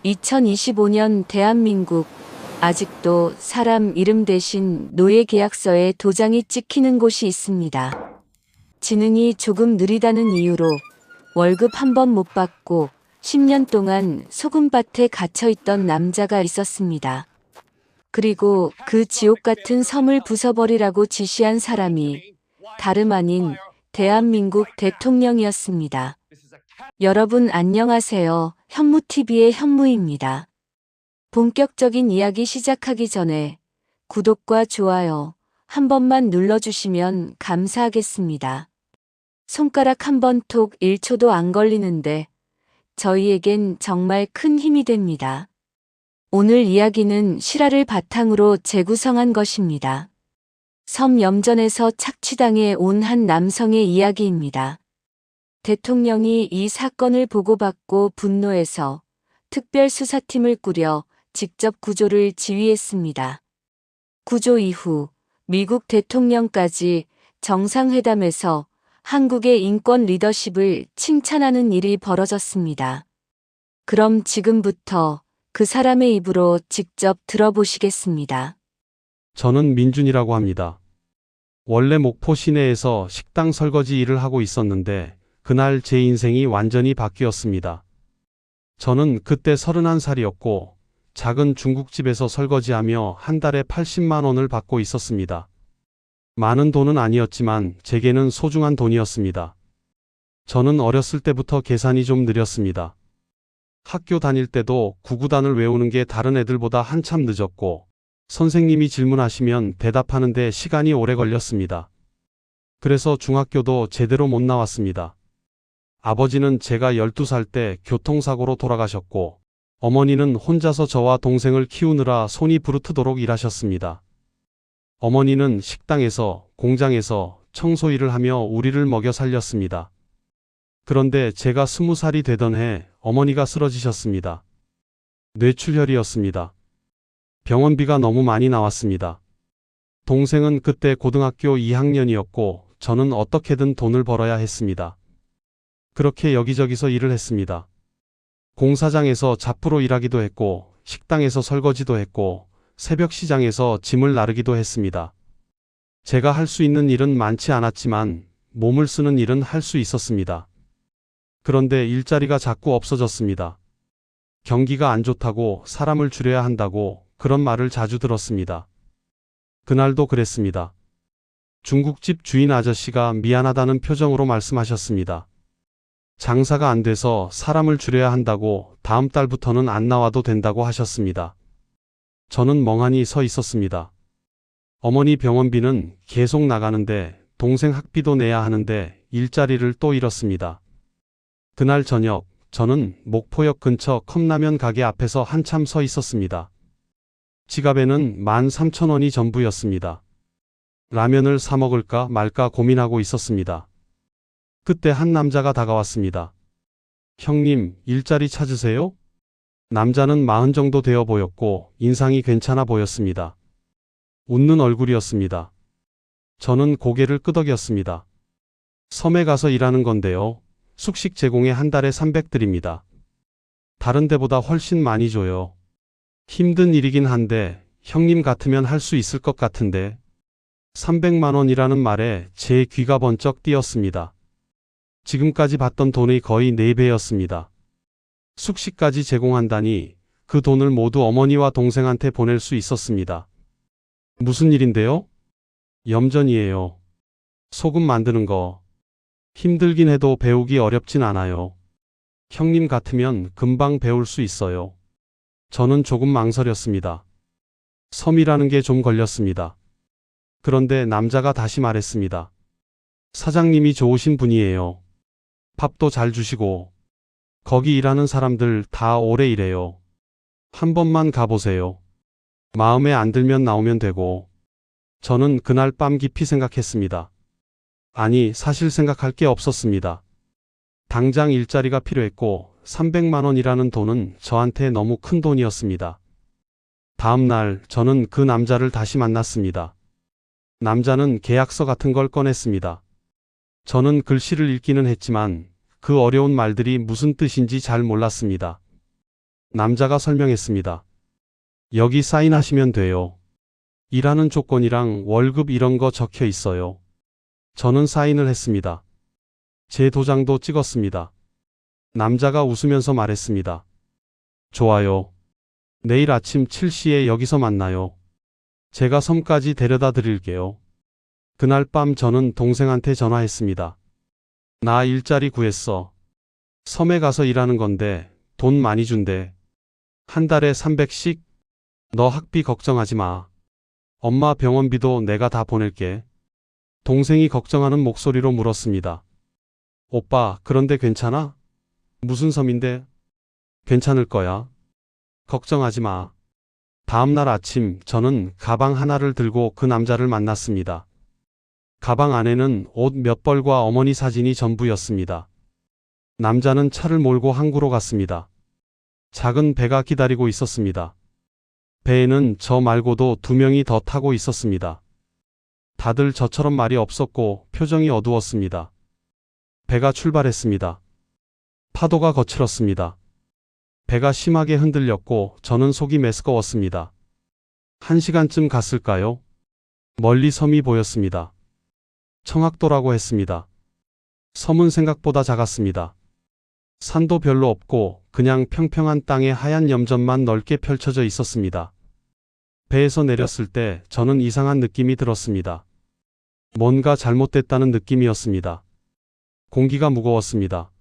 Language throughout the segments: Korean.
2025년 대한민국 아직도 사람 이름 대신 노예 계약서에 도장이 찍히는 곳이 있습니다. 지능이 조금 느리다는 이유로 월급 한 번 못 받고 10년 동안 소금밭에 갇혀 있던 남자가 있었습니다. 그리고 그 지옥 같은 섬을 부숴버리라고 지시한 사람이 다름 아닌 대한민국 대통령이었습니다. 여러분 안녕하세요. 현무TV의 현무입니다. 본격적인 이야기 시작하기 전에 구독과 좋아요 한 번만 눌러주시면 감사하겠습니다. 손가락 한 번 톡 1초도 안 걸리는데 저희에겐 정말 큰 힘이 됩니다. 오늘 이야기는 실화를 바탕으로 재구성한 것입니다. 섬 염전에서 착취당해 온 한 남성의 이야기입니다. 대통령이 이 사건을 보고받고 분노해서 특별수사팀을 꾸려 직접 구조를 지휘했습니다. 구조 이후 미국 대통령까지 정상회담에서 한국의 인권 리더십을 칭찬하는 일이 벌어졌습니다. 그럼 지금부터 그 사람의 입으로 직접 들어보시겠습니다. 저는 민준이라고 합니다. 원래 목포 시내에서 식당 설거지 일을 하고 있었는데 그날 제 인생이 완전히 바뀌었습니다. 저는 그때 31살이었고 작은 중국집에서 설거지하며 한 달에 80만 원을 받고 있었습니다. 많은 돈은 아니었지만 제게는 소중한 돈이었습니다. 저는 어렸을 때부터 계산이 좀 느렸습니다. 학교 다닐 때도 구구단을 외우는 게 다른 애들보다 한참 늦었고 선생님이 질문하시면 대답하는데 시간이 오래 걸렸습니다. 그래서 중학교도 제대로 못 나왔습니다. 아버지는 제가 12살 때 교통사고로 돌아가셨고 어머니는 혼자서 저와 동생을 키우느라 손이 부르트도록 일하셨습니다. 어머니는 식당에서, 공장에서 청소일을 하며 우리를 먹여 살렸습니다. 그런데 제가 20살이 되던 해 어머니가 쓰러지셨습니다. 뇌출혈이었습니다. 병원비가 너무 많이 나왔습니다. 동생은 그때 고등학교 2학년이었고 저는 어떻게든 돈을 벌어야 했습니다. 그렇게 여기저기서 일을 했습니다. 공사장에서 잡부로 일하기도 했고 식당에서 설거지도 했고 새벽 시장에서 짐을 나르기도 했습니다. 제가 할 수 있는 일은 많지 않았지만 몸을 쓰는 일은 할 수 있었습니다. 그런데 일자리가 자꾸 없어졌습니다. 경기가 안 좋다고 사람을 줄여야 한다고 그런 말을 자주 들었습니다. 그날도 그랬습니다. 중국집 주인 아저씨가 미안하다는 표정으로 말씀하셨습니다. 장사가 안 돼서 사람을 줄여야 한다고 다음 달부터는 안 나와도 된다고 하셨습니다. 저는 멍하니 서 있었습니다. 어머니 병원비는 계속 나가는데 동생 학비도 내야 하는데 일자리를 또 잃었습니다. 그날 저녁 저는 목포역 근처 컵라면 가게 앞에서 한참 서 있었습니다. 지갑에는 13,000원이 전부였습니다. 라면을 사 먹을까 말까 고민하고 있었습니다. 그때 한 남자가 다가왔습니다. 형님, 일자리 찾으세요? 남자는 40 정도 되어 보였고 인상이 괜찮아 보였습니다. 웃는 얼굴이었습니다. 저는 고개를 끄덕였습니다. 섬에 가서 일하는 건데요. 숙식 제공에 한 달에 300 드립니다. 다른 데보다 훨씬 많이 줘요. 힘든 일이긴 한데 형님 같으면 할 수 있을 것 같은데. 300만 원이라는 말에 제 귀가 번쩍 뛰었습니다. 지금까지 받던 돈의 거의 4배였습니다. 숙식까지 제공한다니 그 돈을 모두 어머니와 동생한테 보낼 수 있었습니다. 무슨 일인데요? 염전이에요. 소금 만드는 거. 힘들긴 해도 배우기 어렵진 않아요. 형님 같으면 금방 배울 수 있어요. 저는 조금 망설였습니다. 섬이라는 게 좀 걸렸습니다. 그런데 남자가 다시 말했습니다. 사장님이 좋으신 분이에요. 밥도 잘 주시고 거기 일하는 사람들 다 오래 일해요. 한 번만 가보세요. 마음에 안 들면 나오면 되고. 저는 그날 밤 깊이 생각했습니다. 아니, 사실 생각할 게 없었습니다. 당장 일자리가 필요했고 300만 원이라는 돈은 저한테 너무 큰 돈이었습니다. 다음 날 저는 그 남자를 다시 만났습니다. 남자는 계약서 같은 걸 꺼냈습니다. 저는 글씨를 읽기는 했지만 그 어려운 말들이 무슨 뜻인지 잘 몰랐습니다. 남자가 설명했습니다. 여기 사인하시면 돼요. 일하는 조건이랑 월급 이런 거 적혀 있어요. 저는 사인을 했습니다. 제 도장도 찍었습니다. 남자가 웃으면서 말했습니다. 좋아요. 내일 아침 7시에 여기서 만나요. 제가 섬까지 데려다 드릴게요. 그날 밤 저는 동생한테 전화했습니다. 나 일자리 구했어. 섬에 가서 일하는 건데 돈 많이 준대. 한 달에 300씩? 너 학비 걱정하지 마. 엄마 병원비도 내가 다 보낼게. 동생이 걱정하는 목소리로 물었습니다. 오빠, 그런데 괜찮아? 무슨 섬인데? 괜찮을 거야. 걱정하지 마. 다음 날 아침 저는 가방 하나를 들고 그 남자를 만났습니다. 가방 안에는 옷 몇 벌과 어머니 사진이 전부였습니다. 남자는 차를 몰고 항구로 갔습니다. 작은 배가 기다리고 있었습니다. 배에는 저 말고도 2명이 더 타고 있었습니다. 다들 저처럼 말이 없었고 표정이 어두웠습니다. 배가 출발했습니다. 파도가 거칠었습니다. 배가 심하게 흔들렸고 저는 속이 메스꺼웠습니다. 1시간쯤 갔을까요? 멀리 섬이 보였습니다. 청학도라고 했습니다. 섬은 생각보다 작았습니다. 산도 별로 없고 그냥 평평한 땅에 하얀 염전만 넓게 펼쳐져 있었습니다. 배에서 내렸을 때 저는 이상한 느낌이 들었습니다. 뭔가 잘못됐다는 느낌이었습니다. 공기가 무거웠습니다.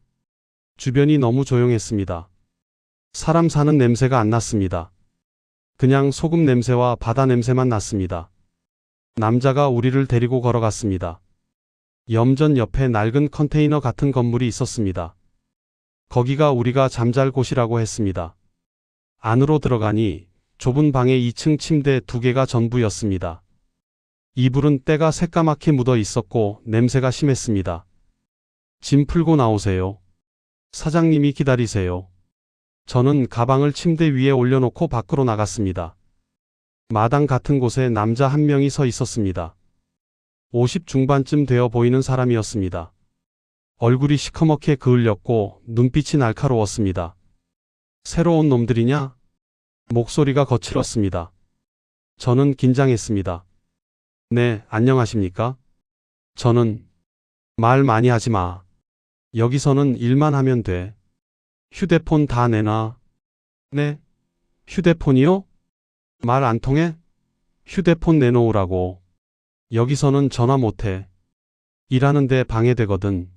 주변이 너무 조용했습니다. 사람 사는 냄새가 안 났습니다. 그냥 소금 냄새와 바다 냄새만 났습니다. 남자가 우리를 데리고 걸어갔습니다. 염전 옆에 낡은 컨테이너 같은 건물이 있었습니다. 거기가 우리가 잠잘 곳이라고 했습니다. 안으로 들어가니 좁은 방에 2층 침대 2개가 전부였습니다. 이불은 때가 새까맣게 묻어 있었고 냄새가 심했습니다. 짐 풀고 나오세요. 사장님이 기다리세요. 저는 가방을 침대 위에 올려놓고 밖으로 나갔습니다. 마당 같은 곳에 남자 한 명이 서 있었습니다. 50 중반쯤 되어 보이는 사람이었습니다. 얼굴이 시커멓게 그을렸고 눈빛이 날카로웠습니다. 새로 온 놈들이냐? 목소리가 거칠었습니다. 저는 긴장했습니다. 네, 안녕하십니까? 저는 말 많이 하지 마. 여기서는 일만 하면 돼. 휴대폰 다 내놔. 네? 휴대폰이요? 말 안 통해? 휴대폰 내놓으라고. 여기서는 전화 못해. 일하는데 방해되거든.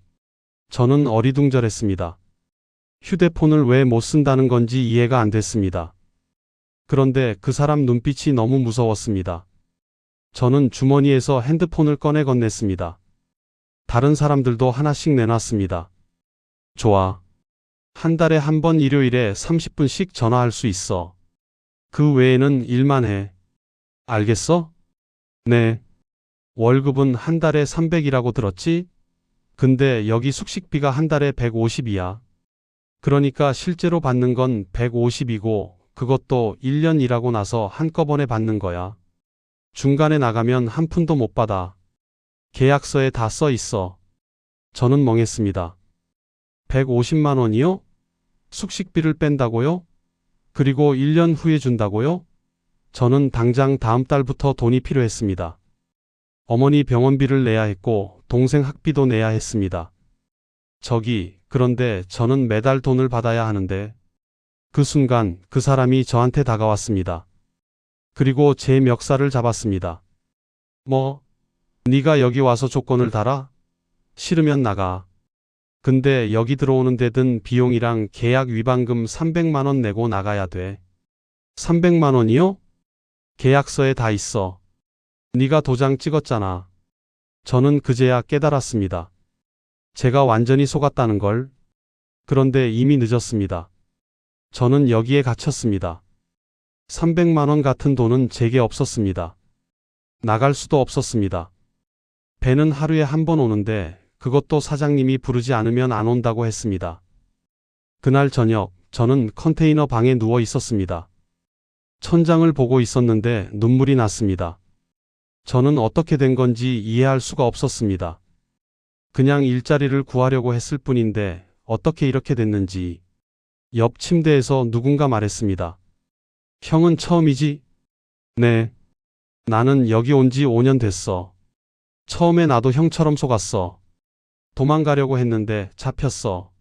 저는 어리둥절했습니다. 휴대폰을 왜 못 쓴다는 건지 이해가 안 됐습니다. 그런데 그 사람 눈빛이 너무 무서웠습니다. 저는 주머니에서 핸드폰을 꺼내 건넸습니다. 다른 사람들도 하나씩 내놨습니다. 좋아. 한 달에 한 번 일요일에 30분씩 전화할 수 있어. 그 외에는 일만 해. 알겠어? 네. 월급은 한 달에 300이라고 들었지? 근데 여기 숙식비가 한 달에 150이야. 그러니까 실제로 받는 건 150이고 그것도 1년 일하고 나서 한꺼번에 받는 거야. 중간에 나가면 한 푼도 못 받아. 계약서에 다 써 있어. 저는 멍했습니다. 150만 원이요? 숙식비를 뺀다고요? 그리고 1년 후에 준다고요? 저는 당장 다음 달부터 돈이 필요했습니다. 어머니 병원비를 내야 했고 동생 학비도 내야 했습니다. 그런데 저는 매달 돈을 받아야 하는데. 그 순간 그 사람이 저한테 다가왔습니다. 그리고 제 멱살을 잡았습니다. 뭐? 네가 여기 와서 조건을 달아? 싫으면 나가. 근데 여기 들어오는 데 든 비용이랑 계약 위반금 300만 원 내고 나가야 돼. 300만 원이요? 계약서에 다 있어. 네가 도장 찍었잖아. 저는 그제야 깨달았습니다. 제가 완전히 속았다는 걸. 그런데 이미 늦었습니다. 저는 여기에 갇혔습니다. 300만 원 같은 돈은 제게 없었습니다. 나갈 수도 없었습니다. 배는 하루에 한 번 오는데 그것도 사장님이 부르지 않으면 안 온다고 했습니다. 그날 저녁 저는 컨테이너 방에 누워 있었습니다. 천장을 보고 있었는데 눈물이 났습니다. 저는 어떻게 된 건지 이해할 수가 없었습니다. 그냥 일자리를 구하려고 했을 뿐인데 어떻게 이렇게 됐는지. 옆 침대에서 누군가 말했습니다. 형은 처음이지? 네. 나는 여기 온 지 5년 됐어. 처음에 나도 형처럼 속았어. 도망가려고 했는데 잡혔어.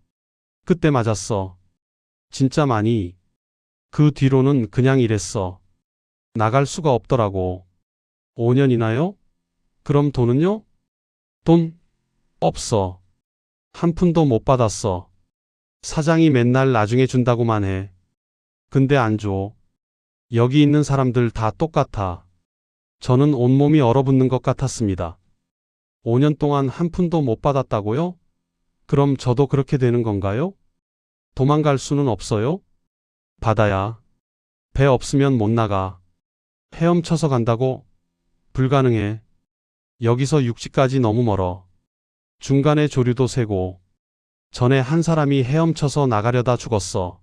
그때 맞았어. 진짜 많이. 그 뒤로는 그냥 이랬어. 나갈 수가 없더라고. 5년이나요? 그럼 돈은요? 돈? 없어. 한 푼도 못 받았어. 사장이 맨날 나중에 준다고만 해. 근데 안 줘. 여기 있는 사람들 다 똑같아. 저는 온몸이 얼어붙는 것 같았습니다. 5년 동안 한 푼도 못 받았다고요? 그럼 저도 그렇게 되는 건가요? 도망갈 수는 없어요? 바다야. 배 없으면 못 나가. 헤엄쳐서 간다고? 불가능해. 여기서 육지까지 너무 멀어. 중간에 조류도 세고. 전에 한 사람이 헤엄쳐서 나가려다 죽었어.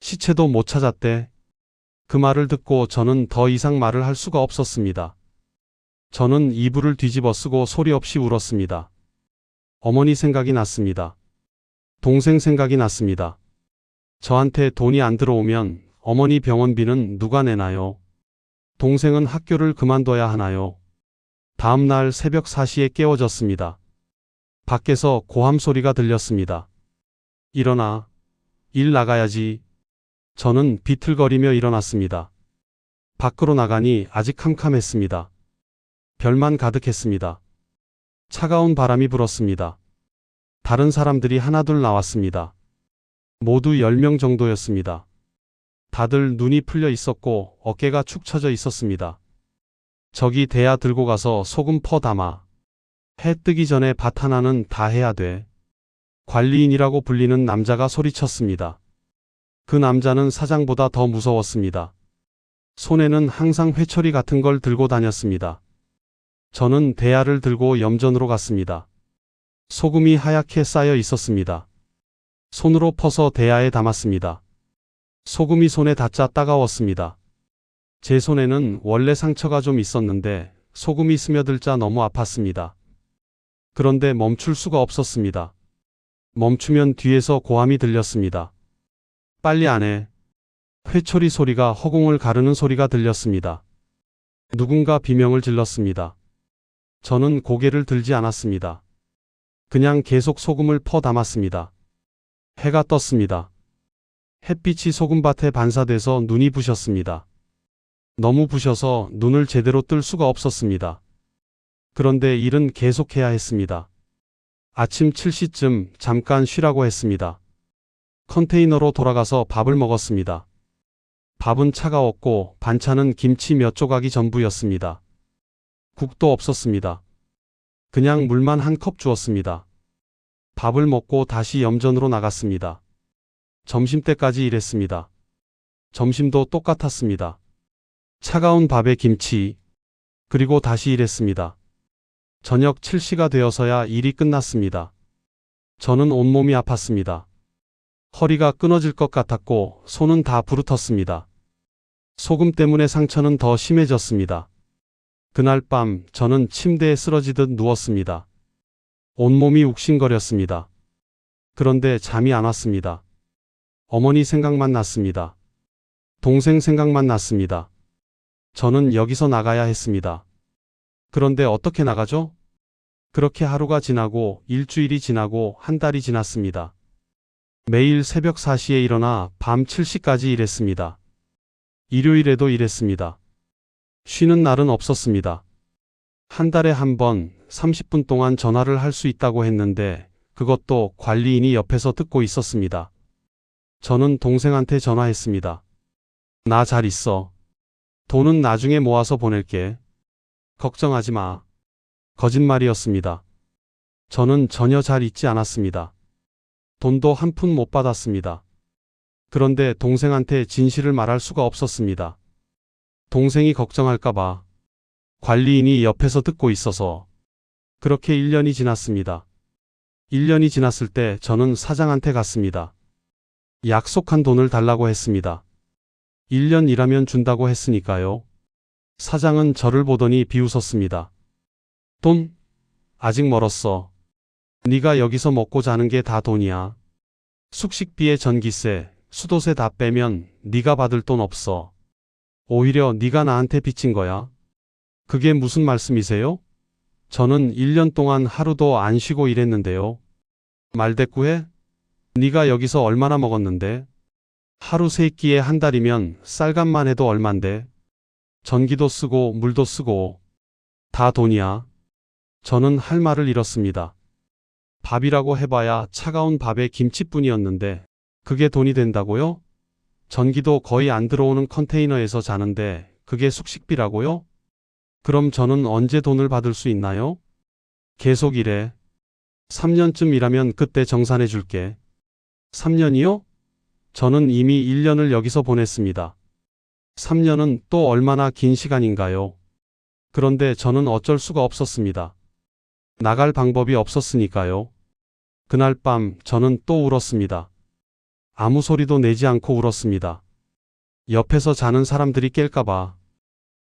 시체도 못 찾았대. 그 말을 듣고 저는 더 이상 말을 할 수가 없었습니다. 저는 이불을 뒤집어 쓰고 소리 없이 울었습니다. 어머니 생각이 났습니다. 동생 생각이 났습니다. 저한테 돈이 안 들어오면 어머니 병원비는 누가 내나요? 동생은 학교를 그만둬야 하나요? 다음 날 새벽 4시에 깨워졌습니다. 밖에서 고함 소리가 들렸습니다. 일어나. 일 나가야지. 저는 비틀거리며 일어났습니다. 밖으로 나가니 아직 캄캄했습니다. 별만 가득했습니다. 차가운 바람이 불었습니다. 다른 사람들이 하나둘 나왔습니다. 모두 10명 정도였습니다. 다들 눈이 풀려 있었고 어깨가 축 처져 있었습니다. 저기 대야 들고 가서 소금 퍼 담아. 해 뜨기 전에 밭 하나는 다 해야 돼. 관리인이라고 불리는 남자가 소리쳤습니다. 그 남자는 사장보다 더 무서웠습니다. 손에는 항상 회초리 같은 걸 들고 다녔습니다. 저는 대야를 들고 염전으로 갔습니다. 소금이 하얗게 쌓여 있었습니다. 손으로 퍼서 대야에 담았습니다. 소금이 손에 닿자 따가웠습니다. 제 손에는 원래 상처가 좀 있었는데 소금이 스며들자 너무 아팠습니다. 그런데 멈출 수가 없었습니다. 멈추면 뒤에서 고함이 들렸습니다. 빨리 안 해. 회초리 소리가 허공을 가르는 소리가 들렸습니다. 누군가 비명을 질렀습니다. 저는 고개를 들지 않았습니다. 그냥 계속 소금을 퍼 담았습니다. 해가 떴습니다. 햇빛이 소금밭에 반사돼서 눈이 부셨습니다. 너무 부셔서 눈을 제대로 뜰 수가 없었습니다. 그런데 일은 계속해야 했습니다. 아침 7시쯤 잠깐 쉬라고 했습니다. 컨테이너로 돌아가서 밥을 먹었습니다. 밥은 차가웠고 반찬은 김치 몇 조각이 전부였습니다. 국도 없었습니다. 그냥 물만 한 컵 주었습니다. 밥을 먹고 다시 염전으로 나갔습니다. 점심때까지 일했습니다. 점심도 똑같았습니다. 차가운 밥에 김치, 그리고 다시 일했습니다. 저녁 7시가 되어서야 일이 끝났습니다. 저는 온몸이 아팠습니다. 허리가 끊어질 것 같았고 손은 다 부르텄습니다. 소금 때문에 상처는 더 심해졌습니다. 그날 밤 저는 침대에 쓰러지듯 누웠습니다. 온몸이 욱신거렸습니다. 그런데 잠이 안 왔습니다. 어머니 생각만 났습니다. 동생 생각만 났습니다. 저는 여기서 나가야 했습니다. 그런데 어떻게 나가죠? 그렇게 하루가 지나고 일주일이 지나고 한 달이 지났습니다. 매일 새벽 4시에 일어나 밤 7시까지 일했습니다. 일요일에도 일했습니다. 쉬는 날은 없었습니다. 한 달에 한 번 30분 동안 전화를 할 수 있다고 했는데 그것도 관리인이 옆에서 듣고 있었습니다. 저는 동생한테 전화했습니다. 나 잘 있어. 돈은 나중에 모아서 보낼게. 걱정하지 마. 거짓말이었습니다. 저는 전혀 잘 있지 않았습니다. 돈도 한 푼 못 받았습니다. 그런데 동생한테 진실을 말할 수가 없었습니다. 동생이 걱정할까봐. 관리인이 옆에서 듣고 있어서. 그렇게 1년이 지났습니다. 1년이 지났을 때 저는 사장한테 갔습니다. 약속한 돈을 달라고 했습니다. 1년 일하면 준다고 했으니까요. 사장은 저를 보더니 비웃었습니다. 돈? 아직 멀었어. 네가 여기서 먹고 자는 게 다 돈이야. 숙식비에 전기세, 수도세 다 빼면 네가 받을 돈 없어. 오히려 네가 나한테 빚진 거야. 그게 무슨 말씀이세요? 저는 1년 동안 하루도 안 쉬고 일했는데요. 말대꾸해? 네가 여기서 얼마나 먹었는데? 하루 세 끼에 한 달이면 쌀값만 해도 얼만데? 전기도 쓰고 물도 쓰고 다 돈이야. 저는 할 말을 잃었습니다. 밥이라고 해봐야 차가운 밥에 김치뿐이었는데 그게 돈이 된다고요? 전기도 거의 안 들어오는 컨테이너에서 자는데 그게 숙식비라고요? 그럼 저는 언제 돈을 받을 수 있나요? 계속 일해. 3년쯤 일하면 그때 정산해 줄게. 3년이요? 저는 이미 1년을 여기서 보냈습니다. 3년은 또 얼마나 긴 시간인가요? 그런데 저는 어쩔 수가 없었습니다. 나갈 방법이 없었으니까요. 그날 밤 저는 또 울었습니다. 아무 소리도 내지 않고 울었습니다. 옆에서 자는 사람들이 깰까봐.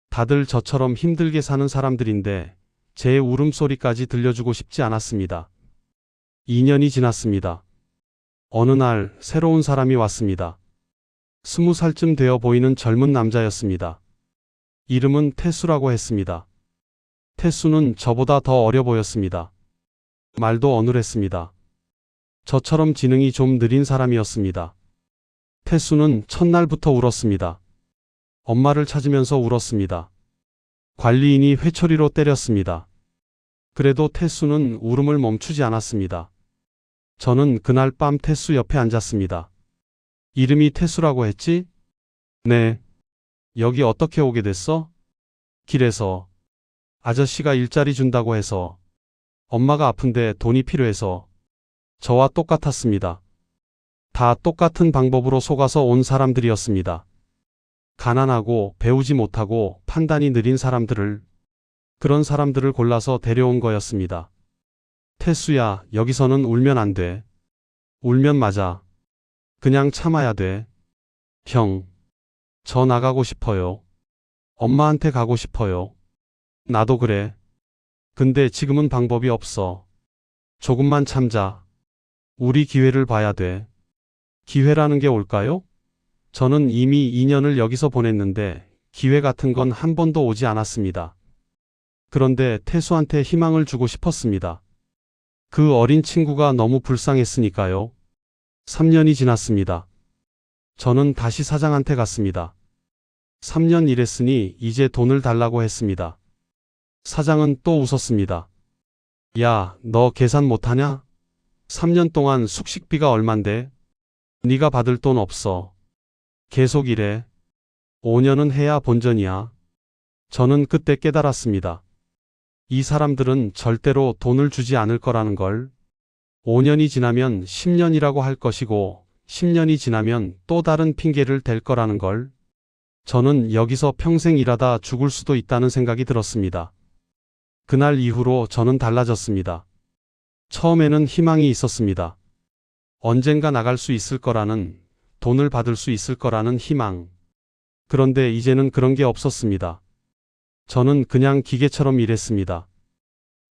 다들 저처럼 힘들게 사는 사람들인데 제 울음소리까지 들려주고 싶지 않았습니다. 2년이 지났습니다. 어느 날 새로운 사람이 왔습니다. 20살쯤 되어 보이는 젊은 남자였습니다. 이름은 태수라고 했습니다. 태수는 저보다 더 어려 보였습니다. 말도 어눌했습니다. 저처럼 지능이 좀 느린 사람이었습니다. 태수는 첫날부터 울었습니다. 엄마를 찾으면서 울었습니다. 관리인이 회초리로 때렸습니다. 그래도 태수는 울음을 멈추지 않았습니다. 저는 그날 밤 태수 옆에 앉았습니다. 이름이 태수라고 했지? 네. 여기 어떻게 오게 됐어? 길에서. 아저씨가 일자리 준다고 해서. 엄마가 아픈데 돈이 필요해서. 저와 똑같았습니다. 다 똑같은 방법으로 속아서 온 사람들이었습니다. 가난하고 배우지 못하고 판단이 느린 사람들을, 그런 사람들을 골라서 데려온 거였습니다. 태수야, 여기서는 울면 안 돼. 울면 맞아. 그냥 참아야 돼. 형, 저 나가고 싶어요. 엄마한테 가고 싶어요. 나도 그래. 근데 지금은 방법이 없어. 조금만 참자. 우리 기회를 봐야 돼. 기회라는 게 올까요? 저는 이미 2년을 여기서 보냈는데 기회 같은 건 한 번도 오지 않았습니다. 그런데 태수한테 희망을 주고 싶었습니다. 그 어린 친구가 너무 불쌍했으니까요. 3년이 지났습니다. 저는 다시 사장한테 갔습니다. 3년 일했으니 이제 돈을 달라고 했습니다. 사장은 또 웃었습니다. 야, 너 계산 못하냐? 3년 동안 숙식비가 얼만데? 네가 받을 돈 없어. 계속 일해. 5년은 해야 본전이야. 저는 그때 깨달았습니다. 이 사람들은 절대로 돈을 주지 않을 거라는 걸. 5년이 지나면 10년이라고 할 것이고 10년이 지나면 또 다른 핑계를 댈 거라는 걸. 저는 여기서 평생 일하다 죽을 수도 있다는 생각이 들었습니다. 그날 이후로 저는 달라졌습니다. 처음에는 희망이 있었습니다. 언젠가 나갈 수 있을 거라는, 돈을 받을 수 있을 거라는 희망. 그런데 이제는 그런 게 없었습니다. 저는 그냥 기계처럼 일했습니다.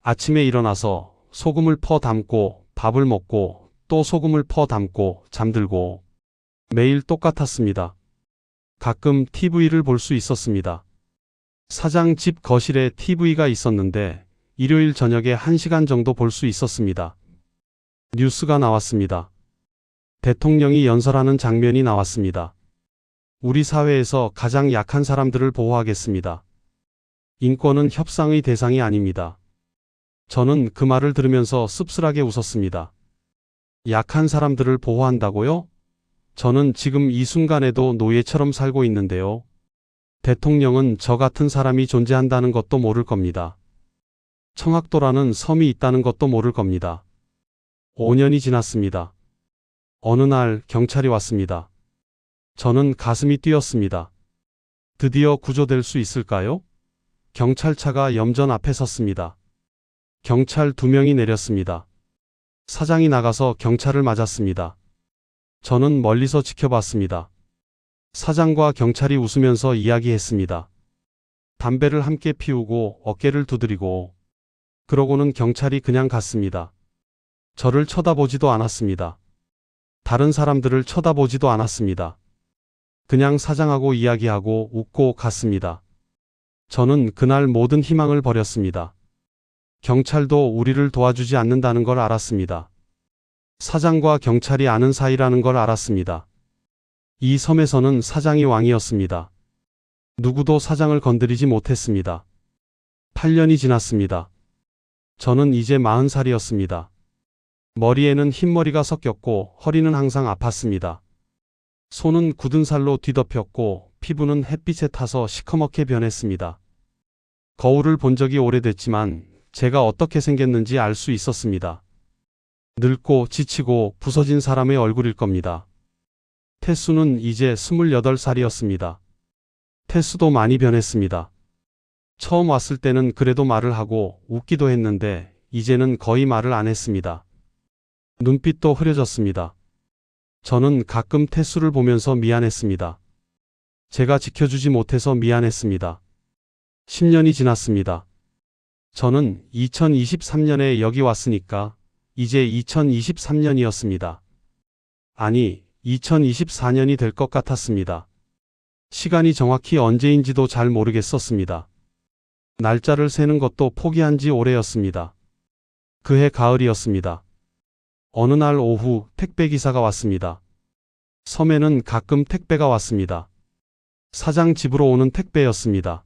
아침에 일어나서 소금을 퍼 담고 밥을 먹고 또 소금을 퍼 담고 잠들고 매일 똑같았습니다. 가끔 TV를 볼 수 있었습니다. 사장 집 거실에 TV가 있었는데 일요일 저녁에 1시간 정도 볼 수 있었습니다. 뉴스가 나왔습니다. 대통령이 연설하는 장면이 나왔습니다. 우리 사회에서 가장 약한 사람들을 보호하겠습니다. 인권은 협상의 대상이 아닙니다. 저는 그 말을 들으면서 씁쓸하게 웃었습니다. 약한 사람들을 보호한다고요? 저는 지금 이 순간에도 노예처럼 살고 있는데요. 대통령은 저 같은 사람이 존재한다는 것도 모를 겁니다. 청학도라는 섬이 있다는 것도 모를 겁니다. 5년이 지났습니다. 어느 날 경찰이 왔습니다. 저는 가슴이 뛰었습니다. 드디어 구조될 수 있을까요? 경찰차가 염전 앞에 섰습니다. 경찰 2명이 내렸습니다. 사장이 나가서 경찰을 맞았습니다. 저는 멀리서 지켜봤습니다. 사장과 경찰이 웃으면서 이야기했습니다. 담배를 함께 피우고 어깨를 두드리고 그러고는 경찰이 그냥 갔습니다. 저를 쳐다보지도 않았습니다. 다른 사람들을 쳐다보지도 않았습니다. 그냥 사장하고 이야기하고 웃고 갔습니다. 저는 그날 모든 희망을 버렸습니다. 경찰도 우리를 도와주지 않는다는 걸 알았습니다. 사장과 경찰이 아는 사이라는 걸 알았습니다. 이 섬에서는 사장이 왕이었습니다. 누구도 사장을 건드리지 못했습니다. 8년이 지났습니다. 저는 이제 40살이었습니다. 머리에는 흰머리가 섞였고 허리는 항상 아팠습니다. 손은 굳은 살로 뒤덮였고 피부는 햇빛에 타서 시커멓게 변했습니다. 거울을 본 적이 오래됐지만 제가 어떻게 생겼는지 알 수 있었습니다. 늙고 지치고 부서진 사람의 얼굴일 겁니다. 태수는 이제 28살이었습니다. 태수도 많이 변했습니다. 처음 왔을 때는 그래도 말을 하고 웃기도 했는데 이제는 거의 말을 안 했습니다. 눈빛도 흐려졌습니다. 저는 가끔 태수를 보면서 미안했습니다. 제가 지켜주지 못해서 미안했습니다. 10년이 지났습니다. 저는 2023년에 여기 왔으니까 이제 2023년이었습니다. 아니, 2024년이 될 것 같았습니다. 시간이 정확히 언제인지도 잘 모르겠었습니다. 날짜를 세는 것도 포기한 지 오래였습니다. 그해 가을이었습니다. 어느 날 오후 택배기사가 왔습니다. 섬에는 가끔 택배가 왔습니다. 사장 집으로 오는 택배였습니다.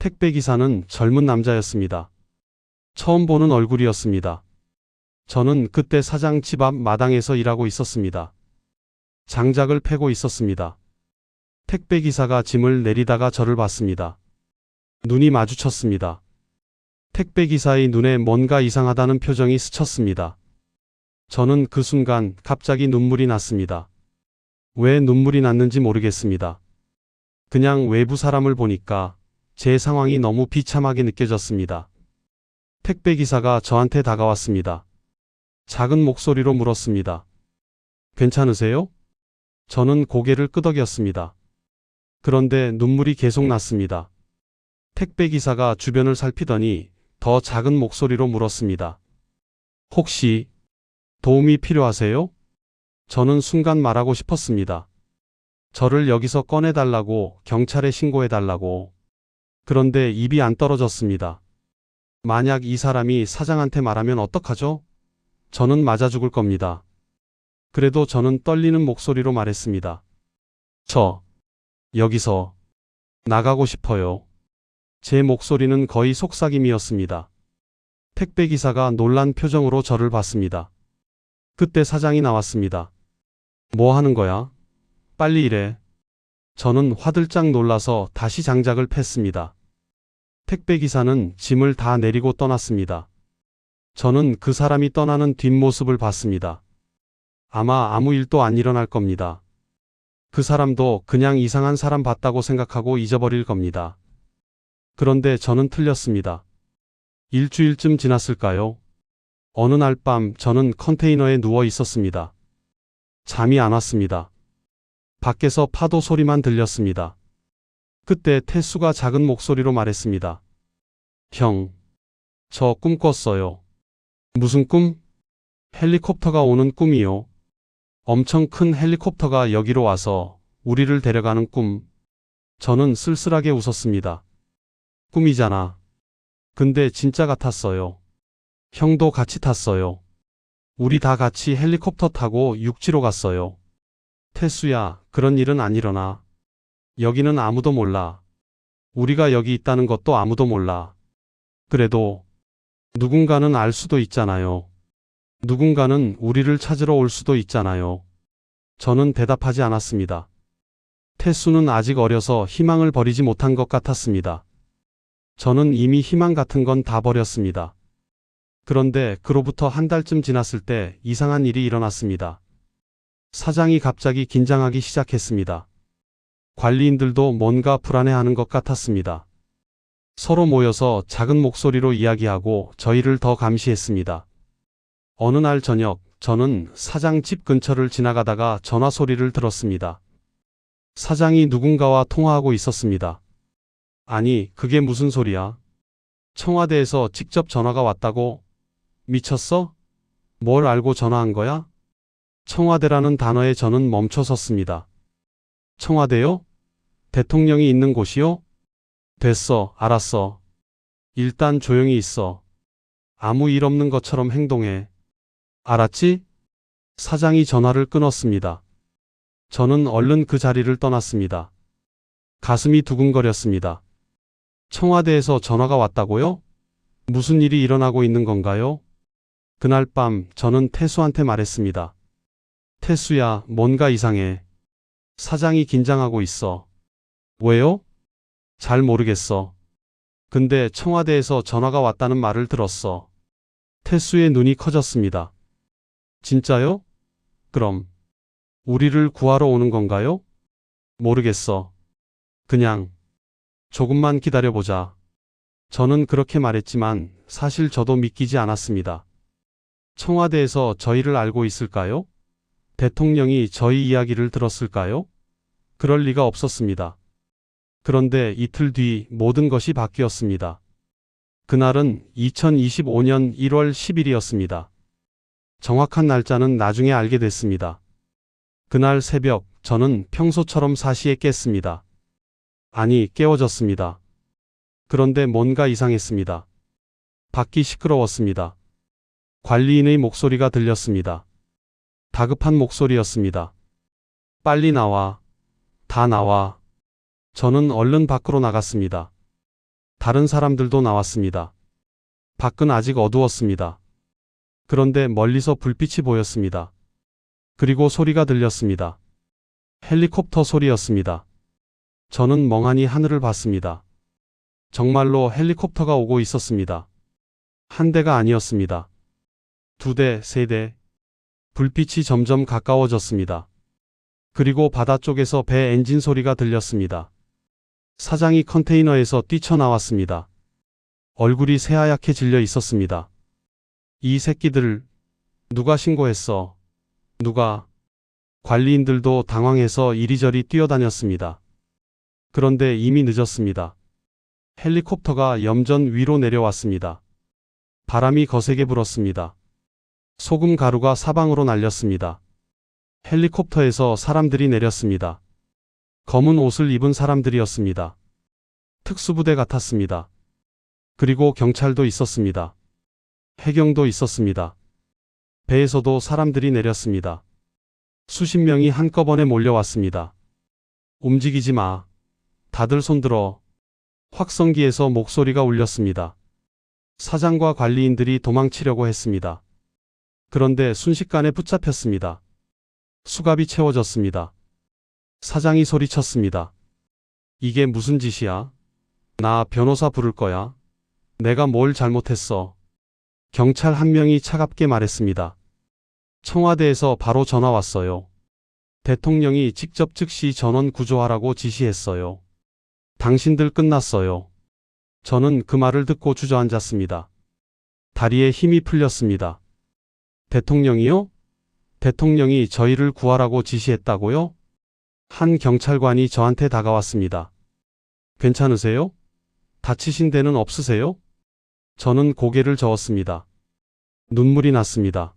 택배기사는 젊은 남자였습니다. 처음 보는 얼굴이었습니다. 저는 그때 사장 집 앞 마당에서 일하고 있었습니다. 장작을 패고 있었습니다. 택배기사가 짐을 내리다가 저를 봤습니다. 눈이 마주쳤습니다. 택배기사의 눈에 뭔가 이상하다는 표정이 스쳤습니다. 저는 그 순간 갑자기 눈물이 났습니다. 왜 눈물이 났는지 모르겠습니다. 그냥 외부 사람을 보니까 제 상황이 너무 비참하게 느껴졌습니다. 택배기사가 저한테 다가왔습니다. 작은 목소리로 물었습니다. 괜찮으세요? 저는 고개를 끄덕였습니다. 그런데 눈물이 계속 났습니다. 택배기사가 주변을 살피더니 더 작은 목소리로 물었습니다. 혹시 도움이 필요하세요? 저는 순간 말하고 싶었습니다. 저를 여기서 꺼내달라고, 경찰에 신고해달라고. 그런데 입이 안 떨어졌습니다. 만약 이 사람이 사장한테 말하면 어떡하죠? 저는 맞아 죽을 겁니다. 그래도 저는 떨리는 목소리로 말했습니다. 여기서 나가고 싶어요. 제 목소리는 거의 속삭임이었습니다. 택배기사가 놀란 표정으로 저를 봤습니다. 그때 사장이 나왔습니다. 뭐 하는 거야? 빨리 일해. 저는 화들짝 놀라서 다시 장작을 팼습니다. 택배기사는 짐을 다 내리고 떠났습니다. 저는 그 사람이 떠나는 뒷모습을 봤습니다. 아마 아무 일도 안 일어날 겁니다. 그 사람도 그냥 이상한 사람 봤다고 생각하고 잊어버릴 겁니다. 그런데 저는 틀렸습니다. 일주일쯤 지났을까요? 어느 날 밤 저는 컨테이너에 누워 있었습니다. 잠이 안 왔습니다. 밖에서 파도 소리만 들렸습니다. 그때 태수가 작은 목소리로 말했습니다. 형, 저 꿈 꿨어요. 무슨 꿈? 헬리콥터가 오는 꿈이요. 엄청 큰 헬리콥터가 여기로 와서 우리를 데려가는 꿈. 저는 쓸쓸하게 웃었습니다. 꿈이잖아. 근데 진짜 같았어요. 형도 같이 탔어요. 우리 다 같이 헬리콥터 타고 육지로 갔어요. 태수야, 그런 일은 안 일어나. 여기는 아무도 몰라. 우리가 여기 있다는 것도 아무도 몰라. 그래도 누군가는 알 수도 있잖아요. 누군가는 우리를 찾으러 올 수도 있잖아요. 저는 대답하지 않았습니다. 태수는 아직 어려서 희망을 버리지 못한 것 같았습니다. 저는 이미 희망 같은 건 다 버렸습니다. 그런데 그로부터 한 달쯤 지났을 때 이상한 일이 일어났습니다. 사장이 갑자기 긴장하기 시작했습니다. 관리인들도 뭔가 불안해하는 것 같았습니다. 서로 모여서 작은 목소리로 이야기하고 저희를 더 감시했습니다. 어느 날 저녁, 저는 사장 집 근처를 지나가다가 전화 소리를 들었습니다. 사장이 누군가와 통화하고 있었습니다. 아니, 그게 무슨 소리야? 청와대에서 직접 전화가 왔다고? 미쳤어? 뭘 알고 전화한 거야? 청와대라는 단어에 저는 멈춰 섰습니다. 청와대요? 대통령이 있는 곳이요? 됐어, 알았어. 일단 조용히 있어. 아무 일 없는 것처럼 행동해. 알았지? 사장이 전화를 끊었습니다. 저는 얼른 그 자리를 떠났습니다. 가슴이 두근거렸습니다. 청와대에서 전화가 왔다고요? 무슨 일이 일어나고 있는 건가요? 그날 밤 저는 태수한테 말했습니다. 태수야, 뭔가 이상해. 사장이 긴장하고 있어. 왜요? 잘 모르겠어. 근데 청와대에서 전화가 왔다는 말을 들었어. 태수의 눈이 커졌습니다. 진짜요? 그럼 우리를 구하러 오는 건가요? 모르겠어. 그냥 조금만 기다려보자. 저는 그렇게 말했지만 사실 저도 믿기지 않았습니다. 청와대에서 저희를 알고 있을까요? 대통령이 저희 이야기를 들었을까요? 그럴 리가 없었습니다. 그런데 이틀 뒤 모든 것이 바뀌었습니다. 그날은 2025년 1월 10일이었습니다. 정확한 날짜는 나중에 알게 됐습니다. 그날 새벽 저는 평소처럼 4시에 깼습니다. 아니, 깨워졌습니다. 그런데 뭔가 이상했습니다. 밖이 시끄러웠습니다. 관리인의 목소리가 들렸습니다. 다급한 목소리였습니다. 빨리 나와. 다 나와. 저는 얼른 밖으로 나갔습니다. 다른 사람들도 나왔습니다. 밖은 아직 어두웠습니다. 그런데 멀리서 불빛이 보였습니다. 그리고 소리가 들렸습니다. 헬리콥터 소리였습니다. 저는 멍하니 하늘을 봤습니다. 정말로 헬리콥터가 오고 있었습니다. 한 대가 아니었습니다. 2대, 3대. 불빛이 점점 가까워졌습니다. 그리고 바다 쪽에서 배 엔진 소리가 들렸습니다. 사장이 컨테이너에서 뛰쳐나왔습니다. 얼굴이 새하얗게 질려 있었습니다. 이 새끼들, 누가 신고했어? 누가? 관리인들도 당황해서 이리저리 뛰어다녔습니다. 그런데 이미 늦었습니다. 헬리콥터가 염전 위로 내려왔습니다. 바람이 거세게 불었습니다. 소금 가루가 사방으로 날렸습니다. 헬리콥터에서 사람들이 내렸습니다. 검은 옷을 입은 사람들이었습니다. 특수부대 같았습니다. 그리고 경찰도 있었습니다. 해경도 있었습니다. 배에서도 사람들이 내렸습니다. 수십 명이 한꺼번에 몰려왔습니다. 움직이지 마. 다들 손들어. 확성기에서 목소리가 울렸습니다. 사장과 관리인들이 도망치려고 했습니다. 그런데 순식간에 붙잡혔습니다. 수갑이 채워졌습니다. 사장이 소리쳤습니다. 이게 무슨 짓이야? 나 변호사 부를 거야. 내가 뭘 잘못했어? 경찰 한 명이 차갑게 말했습니다. 청와대에서 바로 전화 왔어요. 대통령이 직접 즉시 전원 구조하라고 지시했어요. 당신들 끝났어요. 저는 그 말을 듣고 주저앉았습니다. 다리에 힘이 풀렸습니다. 대통령이요? 대통령이 저희를 구하라고 지시했다고요? 한 경찰관이 저한테 다가왔습니다. 괜찮으세요? 다치신 데는 없으세요? 저는 고개를 저었습니다. 눈물이 났습니다.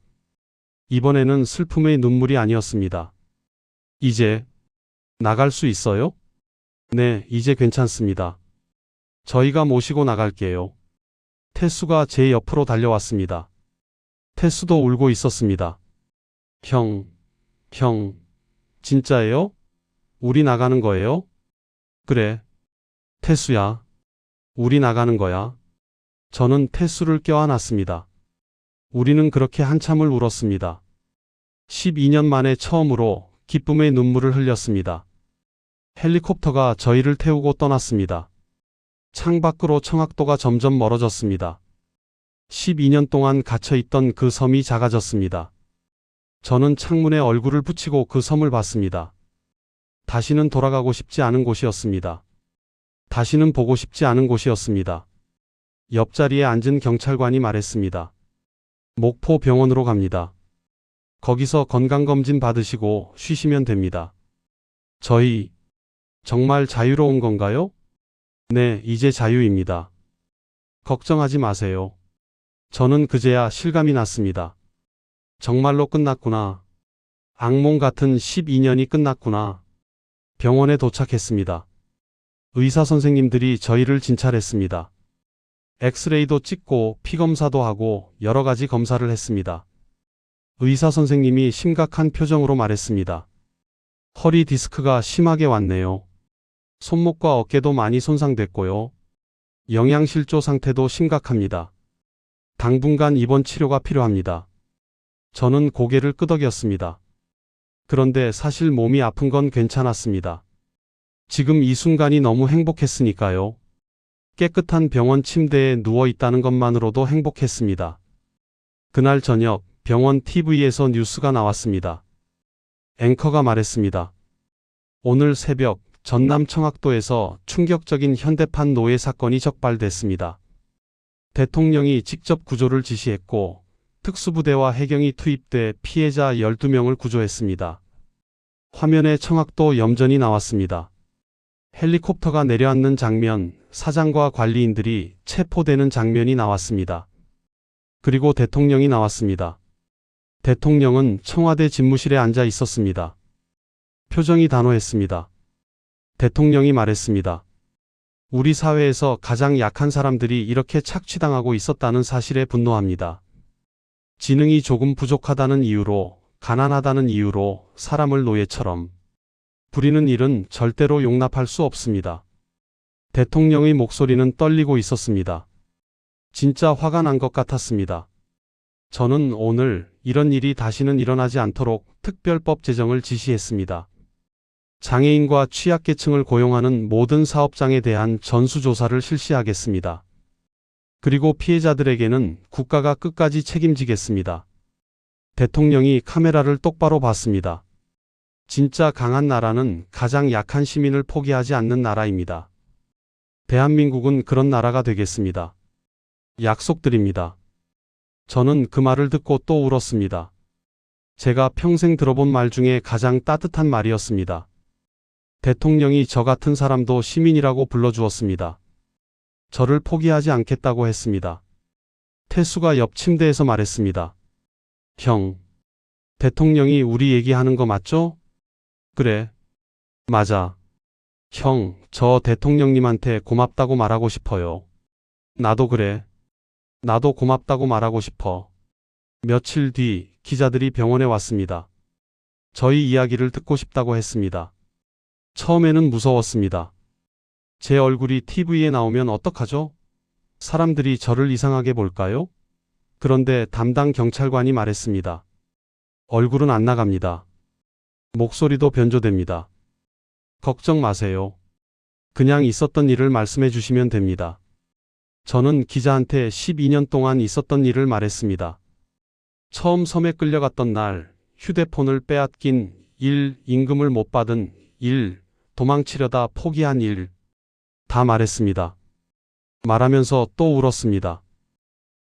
이번에는 슬픔의 눈물이 아니었습니다. 이제 나갈 수 있어요? 네, 이제 괜찮습니다. 저희가 모시고 나갈게요. 태수가 제 옆으로 달려왔습니다. 태수도 울고 있었습니다. 형, 진짜예요? 우리 나가는 거예요? 그래. 태수야, 우리 나가는 거야. 저는 태수를 껴안았습니다. 우리는 그렇게 한참을 울었습니다. 12년 만에 처음으로 기쁨의 눈물을 흘렸습니다. 헬리콥터가 저희를 태우고 떠났습니다. 창밖으로 청학도가 점점 멀어졌습니다. 12년 동안 갇혀있던 그 섬이 작아졌습니다. 저는 창문에 얼굴을 붙이고 그 섬을 봤습니다. 다시는 돌아가고 싶지 않은 곳이었습니다. 다시는 보고 싶지 않은 곳이었습니다. 옆자리에 앉은 경찰관이 말했습니다. 목포 병원으로 갑니다. 거기서 건강검진 받으시고 쉬시면 됩니다. 저희 정말 자유로운 건가요? 네, 이제 자유입니다. 걱정하지 마세요. 저는 그제야 실감이 났습니다. 정말로 끝났구나. 악몽 같은 12년이 끝났구나. 병원에 도착했습니다. 의사 선생님들이 저희를 진찰했습니다. 엑스레이도 찍고 피검사도 하고 여러 가지 검사를 했습니다. 의사 선생님이 심각한 표정으로 말했습니다. 허리 디스크가 심하게 왔네요. 손목과 어깨도 많이 손상됐고요. 영양실조 상태도 심각합니다. 당분간 입원 치료가 필요합니다. 저는 고개를 끄덕였습니다. 그런데 사실 몸이 아픈 건 괜찮았습니다. 지금 이 순간이 너무 행복했으니까요. 깨끗한 병원 침대에 누워 있다는 것만으로도 행복했습니다. 그날 저녁 병원 TV에서 뉴스가 나왔습니다. 앵커가 말했습니다. 오늘 새벽 전남 청학도에서 충격적인 현대판 노예 사건이 적발됐습니다. 대통령이 직접 구조를 지시했고 특수부대와 해경이 투입돼 피해자 12명을 구조했습니다. 화면에 청학도 염전이 나왔습니다. 헬리콥터가 내려앉는 장면, 사장과 관리인들이 체포되는 장면이 나왔습니다. 그리고 대통령이 나왔습니다. 대통령은 청와대 집무실에 앉아 있었습니다. 표정이 단호했습니다. 대통령이 말했습니다. 우리 사회에서 가장 약한 사람들이 이렇게 착취당하고 있었다는 사실에 분노합니다. 지능이 조금 부족하다는 이유로, 가난하다는 이유로 사람을 노예처럼 부리는 일은 절대로 용납할 수 없습니다. 대통령의 목소리는 떨리고 있었습니다. 진짜 화가 난 것 같았습니다. 저는 오늘 이런 일이 다시는 일어나지 않도록 특별법 제정을 지시했습니다. 장애인과 취약계층을 고용하는 모든 사업장에 대한 전수조사를 실시하겠습니다. 그리고 피해자들에게는 국가가 끝까지 책임지겠습니다. 대통령이 카메라를 똑바로 봤습니다. 진짜 강한 나라는 가장 약한 시민을 포기하지 않는 나라입니다. 대한민국은 그런 나라가 되겠습니다. 약속드립니다. 저는 그 말을 듣고 또 울었습니다. 제가 평생 들어본 말 중에 가장 따뜻한 말이었습니다. 대통령이 저 같은 사람도 시민이라고 불러주었습니다. 저를 포기하지 않겠다고 했습니다. 태수가 옆 침대에서 말했습니다. 형, 대통령이 우리 얘기하는 거 맞죠? 그래. 맞아. 형, 저 대통령님한테 고맙다고 말하고 싶어요. 나도 그래. 나도 고맙다고 말하고 싶어. 며칠 뒤 기자들이 병원에 왔습니다. 저희 이야기를 듣고 싶다고 했습니다. 처음에는 무서웠습니다. 제 얼굴이 TV에 나오면 어떡하죠? 사람들이 저를 이상하게 볼까요? 그런데 담당 경찰관이 말했습니다. 얼굴은 안 나갑니다. 목소리도 변조됩니다. 걱정 마세요. 그냥 있었던 일을 말씀해 주시면 됩니다. 저는 기자한테 12년 동안 있었던 일을 말했습니다. 처음 섬에 끌려갔던 날, 휴대폰을 빼앗긴 일, 임금을 못 받은 일, 도망치려다 포기한 일, 다 말했습니다. 말하면서 또 울었습니다.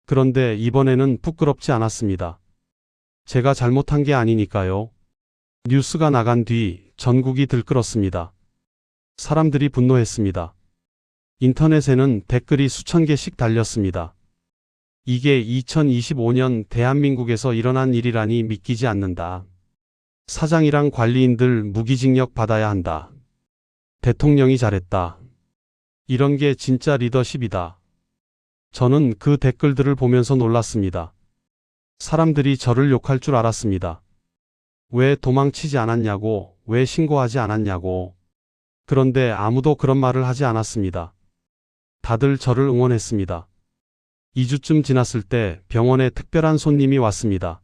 그런데 이번에는 부끄럽지 않았습니다. 제가 잘못한 게 아니니까요. 뉴스가 나간 뒤 전국이 들끓었습니다. 사람들이 분노했습니다. 인터넷에는 댓글이 수천 개씩 달렸습니다. 이게 2025년 대한민국에서 일어난 일이라니 믿기지 않는다. 사장이랑 관리인들 무기징역 받아야 한다. 대통령이 잘했다. 이런 게 진짜 리더십이다. 저는 그 댓글들을 보면서 놀랐습니다. 사람들이 저를 욕할 줄 알았습니다. 왜 도망치지 않았냐고, 왜 신고하지 않았냐고. 그런데 아무도 그런 말을 하지 않았습니다. 다들 저를 응원했습니다. 2주쯤 지났을 때 병원에 특별한 손님이 왔습니다.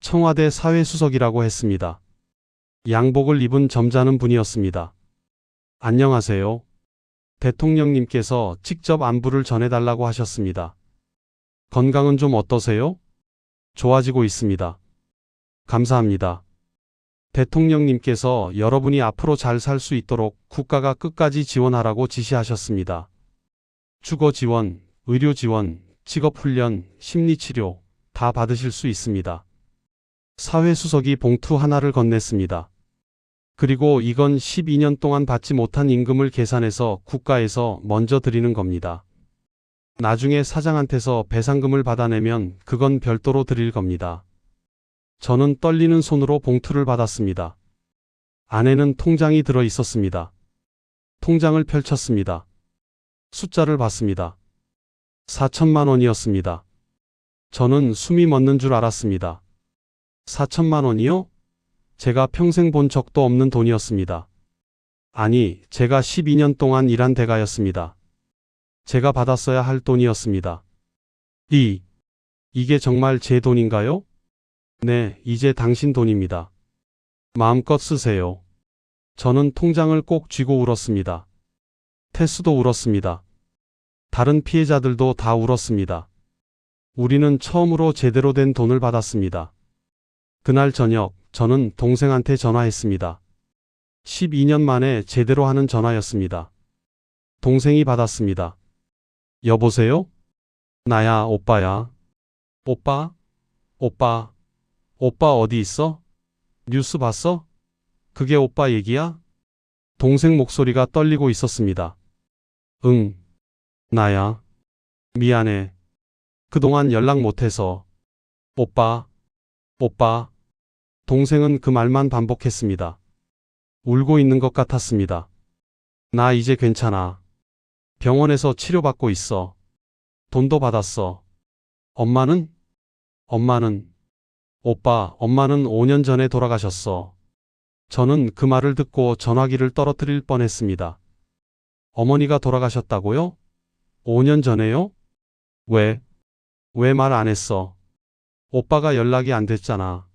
청와대 사회수석이라고 했습니다. 양복을 입은 점잖은 분이었습니다. 안녕하세요. 대통령님께서 직접 안부를 전해달라고 하셨습니다. 건강은 좀 어떠세요? 좋아지고 있습니다. 감사합니다. 대통령님께서 여러분이 앞으로 잘 살 수 있도록 국가가 끝까지 지원하라고 지시하셨습니다. 주거 지원, 의료 지원, 직업 훈련, 심리치료 다 받으실 수 있습니다. 사회수석이 봉투 하나를 건넸습니다. 그리고 이건 12년 동안 받지 못한 임금을 계산해서 국가에서 먼저 드리는 겁니다. 나중에 사장한테서 배상금을 받아내면 그건 별도로 드릴 겁니다. 저는 떨리는 손으로 봉투를 받았습니다. 안에는 통장이 들어 있었습니다. 통장을 펼쳤습니다. 숫자를 봤습니다. 4천만 원이었습니다. 저는 숨이 멎는 줄 알았습니다. 4천만 원이요? 제가 평생 본 적도 없는 돈이었습니다. 아니, 제가 12년 동안 일한 대가였습니다. 제가 받았어야 할 돈이었습니다. 이게 정말 제 돈인가요? 네, 이제 당신 돈입니다. 마음껏 쓰세요. 저는 통장을 꼭 쥐고 울었습니다. 테스도 울었습니다. 다른 피해자들도 다 울었습니다. 우리는 처음으로 제대로 된 돈을 받았습니다. 그날 저녁, 저는 동생한테 전화했습니다. 12년 만에 제대로 하는 전화였습니다. 동생이 받았습니다. 여보세요? 나야, 오빠야. 오빠? 오빠 어디 있어? 뉴스 봤어? 그게 오빠 얘기야? 동생 목소리가 떨리고 있었습니다. 응, 나야. 미안해. 그동안 연락 못해서. 오빠. 동생은 그 말만 반복했습니다. 울고 있는 것 같았습니다. 나 이제 괜찮아. 병원에서 치료받고 있어. 돈도 받았어. 엄마는? 오빠, 엄마는 5년 전에 돌아가셨어. 저는 그 말을 듣고 전화기를 떨어뜨릴 뻔했습니다. 어머니가 돌아가셨다고요? 5년 전에요? 왜 말 안 했어? 오빠가 연락이 안 됐잖아.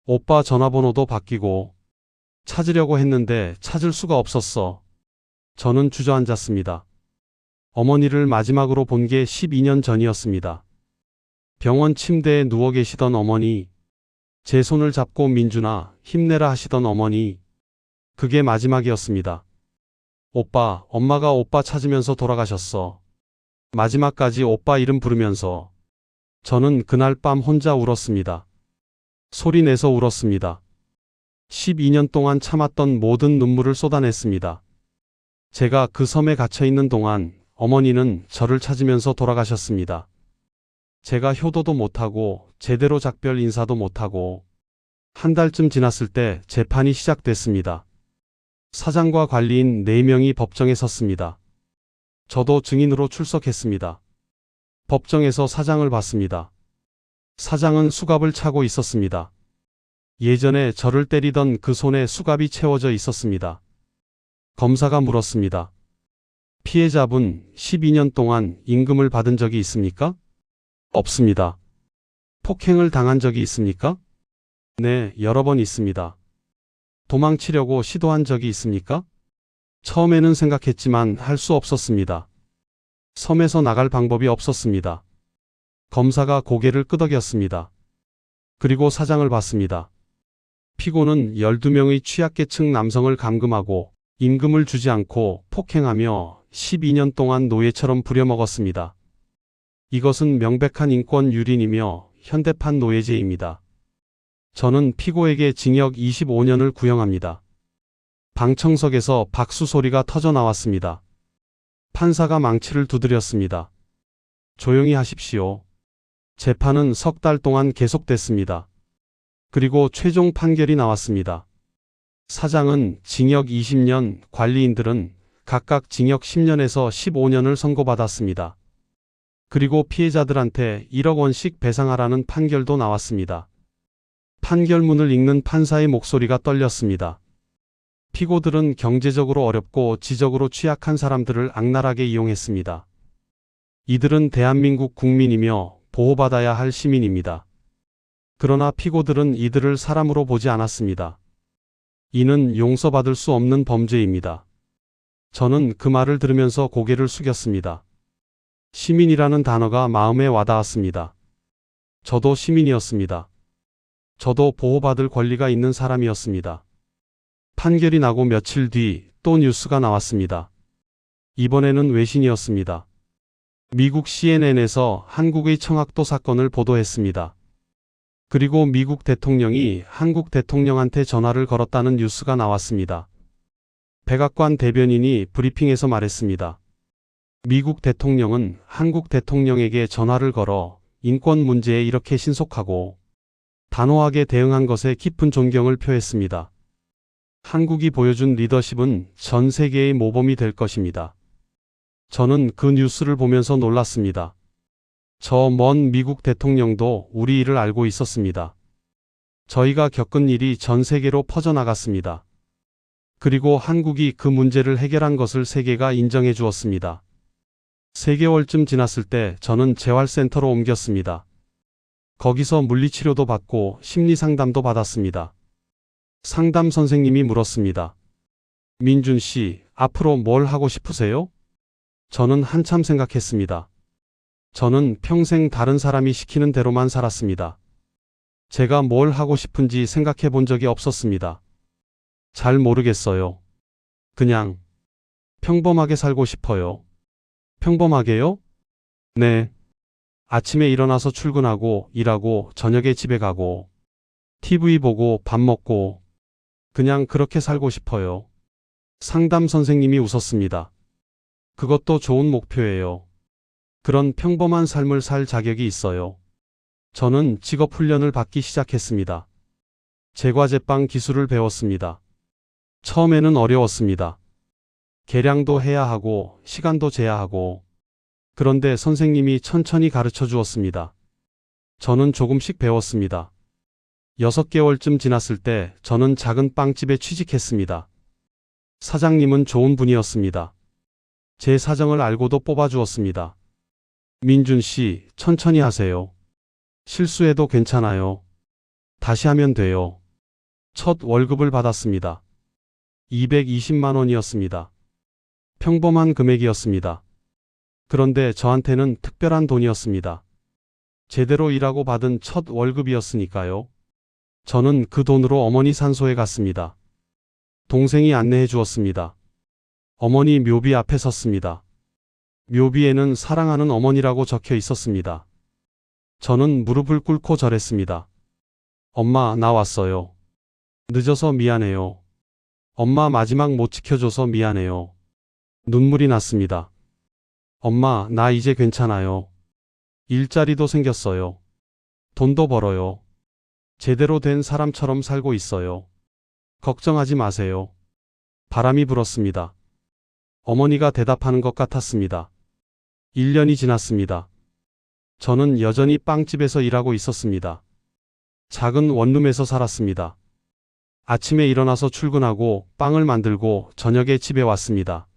오빠 전화번호도 바뀌고 찾으려고 했는데 찾을 수가 없었어. 저는 주저앉았습니다. 어머니를 마지막으로 본 게 12년 전이었습니다. 병원 침대에 누워 계시던 어머니, 제 손을 잡고 민준아, 힘내라 하시던 어머니, 그게 마지막이었습니다. 오빠, 엄마가 오빠 찾으면서 돌아가셨어. 마지막까지 오빠 이름 부르면서. 저는 그날 밤 혼자 울었습니다. 소리 내서 울었습니다. 12년 동안 참았던 모든 눈물을 쏟아냈습니다. 제가 그 섬에 갇혀 있는 동안 어머니는 저를 찾으면서 돌아가셨습니다. 제가 효도도 못하고 제대로 작별 인사도 못하고 한 달쯤 지났을 때 재판이 시작됐습니다. 사장과 관리인 4명이 법정에 섰습니다. 저도 증인으로 출석했습니다. 법정에서 사장을 봤습니다. 사장은 수갑을 차고 있었습니다. 예전에 저를 때리던 그 손에 수갑이 채워져 있었습니다. 검사가 물었습니다. 피해자분 12년 동안 임금을 받은 적이 있습니까? 없습니다. 폭행을 당한 적이 있습니까? 네, 여러 번 있습니다. 도망치려고 시도한 적이 있습니까? 처음에는 생각했지만 할 수 없었습니다. 섬에서 나갈 방법이 없었습니다. 검사가 고개를 끄덕였습니다. 그리고 사장을 봤습니다. 피고는 12명의 취약계층 남성을 감금하고 임금을 주지 않고 폭행하며 12년 동안 노예처럼 부려먹었습니다. 이것은 명백한 인권 유린이며 현대판 노예제입니다. 저는 피고에게 징역 25년을 구형합니다. 방청석에서 박수 소리가 터져 나왔습니다. 판사가 망치를 두드렸습니다. 조용히 하십시오. 재판은 석 달 동안 계속됐습니다. 그리고 최종 판결이 나왔습니다. 사장은 징역 20년, 관리인들은 각각 징역 10년에서 15년을 선고받았습니다. 그리고 피해자들한테 1억 원씩 배상하라는 판결도 나왔습니다. 판결문을 읽는 판사의 목소리가 떨렸습니다. 피고들은 경제적으로 어렵고 지적으로 취약한 사람들을 악랄하게 이용했습니다. 이들은 대한민국 국민이며 보호받아야 할 시민입니다. 그러나 피고들은 이들을 사람으로 보지 않았습니다. 이는 용서받을 수 없는 범죄입니다. 저는 그 말을 들으면서 고개를 숙였습니다. 시민이라는 단어가 마음에 와닿았습니다. 저도 시민이었습니다. 저도 보호받을 권리가 있는 사람이었습니다. 판결이 나고 며칠 뒤 또 뉴스가 나왔습니다. 이번에는 외신이었습니다. 미국 CNN에서 한국의 청학도 사건을 보도했습니다. 그리고 미국 대통령이 한국 대통령한테 전화를 걸었다는 뉴스가 나왔습니다. 백악관 대변인이 브리핑에서 말했습니다. 미국 대통령은 한국 대통령에게 전화를 걸어 인권 문제에 이렇게 신속하고 단호하게 대응한 것에 깊은 존경을 표했습니다. 한국이 보여준 리더십은 전 세계의 모범이 될 것입니다. 저는 그 뉴스를 보면서 놀랐습니다. 저 먼 미국 대통령도 우리 일을 알고 있었습니다. 저희가 겪은 일이 전 세계로 퍼져나갔습니다. 그리고 한국이 그 문제를 해결한 것을 세계가 인정해 주었습니다. 3개월쯤 지났을 때 저는 재활센터로 옮겼습니다. 거기서 물리치료도 받고 심리상담도 받았습니다. 상담 선생님이 물었습니다. 민준 씨, 앞으로 뭘 하고 싶으세요? 저는 한참 생각했습니다. 저는 평생 다른 사람이 시키는 대로만 살았습니다. 제가 뭘 하고 싶은지 생각해 본 적이 없었습니다. 잘 모르겠어요. 그냥 평범하게 살고 싶어요. 평범하게요? 네. 아침에 일어나서 출근하고 일하고 저녁에 집에 가고 TV 보고 밥 먹고 그냥 그렇게 살고 싶어요. 상담 선생님이 웃었습니다. 그것도 좋은 목표예요. 그런 평범한 삶을 살 자격이 있어요. 저는 직업 훈련을 받기 시작했습니다. 제과제빵 기술을 배웠습니다. 처음에는 어려웠습니다. 계량도 해야 하고 시간도 재야 하고 그런데 선생님이 천천히 가르쳐 주었습니다. 저는 조금씩 배웠습니다. 6개월쯤 지났을 때 저는 작은 빵집에 취직했습니다. 사장님은 좋은 분이었습니다. 제 사정을 알고도 뽑아주었습니다. 민준 씨, 천천히 하세요. 실수해도 괜찮아요. 다시 하면 돼요. 첫 월급을 받았습니다. 220만 원이었습니다. 평범한 금액이었습니다. 그런데 저한테는 특별한 돈이었습니다. 제대로 일하고 받은 첫 월급이었으니까요. 저는 그 돈으로 어머니 산소에 갔습니다. 동생이 안내해 주었습니다. 어머니 묘비 앞에 섰습니다. 묘비에는 사랑하는 어머니라고 적혀 있었습니다. 저는 무릎을 꿇고 절했습니다. 엄마, 나 왔어요. 늦어서 미안해요. 엄마 마지막 못 지켜줘서 미안해요. 눈물이 났습니다. 엄마, 나 이제 괜찮아요. 일자리도 생겼어요. 돈도 벌어요. 제대로 된 사람처럼 살고 있어요. 걱정하지 마세요. 바람이 불었습니다. 어머니가 대답하는 것 같았습니다. 1년이 지났습니다. 저는 여전히 빵집에서 일하고 있었습니다. 작은 원룸에서 살았습니다. 아침에 일어나서 출근하고 빵을 만들고 저녁에 집에 왔습니다.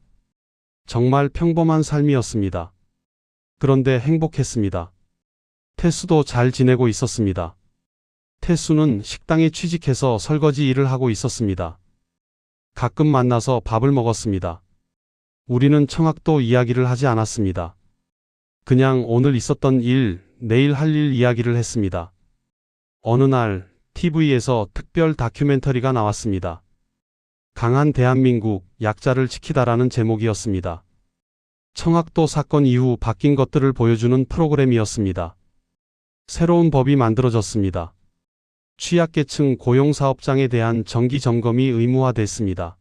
정말 평범한 삶이었습니다. 그런데 행복했습니다. 태수도 잘 지내고 있었습니다. 태수는 식당에 취직해서 설거지 일을 하고 있었습니다. 가끔 만나서 밥을 먹었습니다. 우리는 청학도 이야기를 하지 않았습니다. 그냥 오늘 있었던 일, 내일 할 일 이야기를 했습니다. 어느 날 TV에서 특별 다큐멘터리가 나왔습니다. 강한 대한민국, 약자를 지키다라는 제목이었습니다. 청학도 사건 이후 바뀐 것들을 보여주는 프로그램이었습니다. 새로운 법이 만들어졌습니다. 취약계층 고용사업장에 대한 정기 점검이 의무화됐습니다.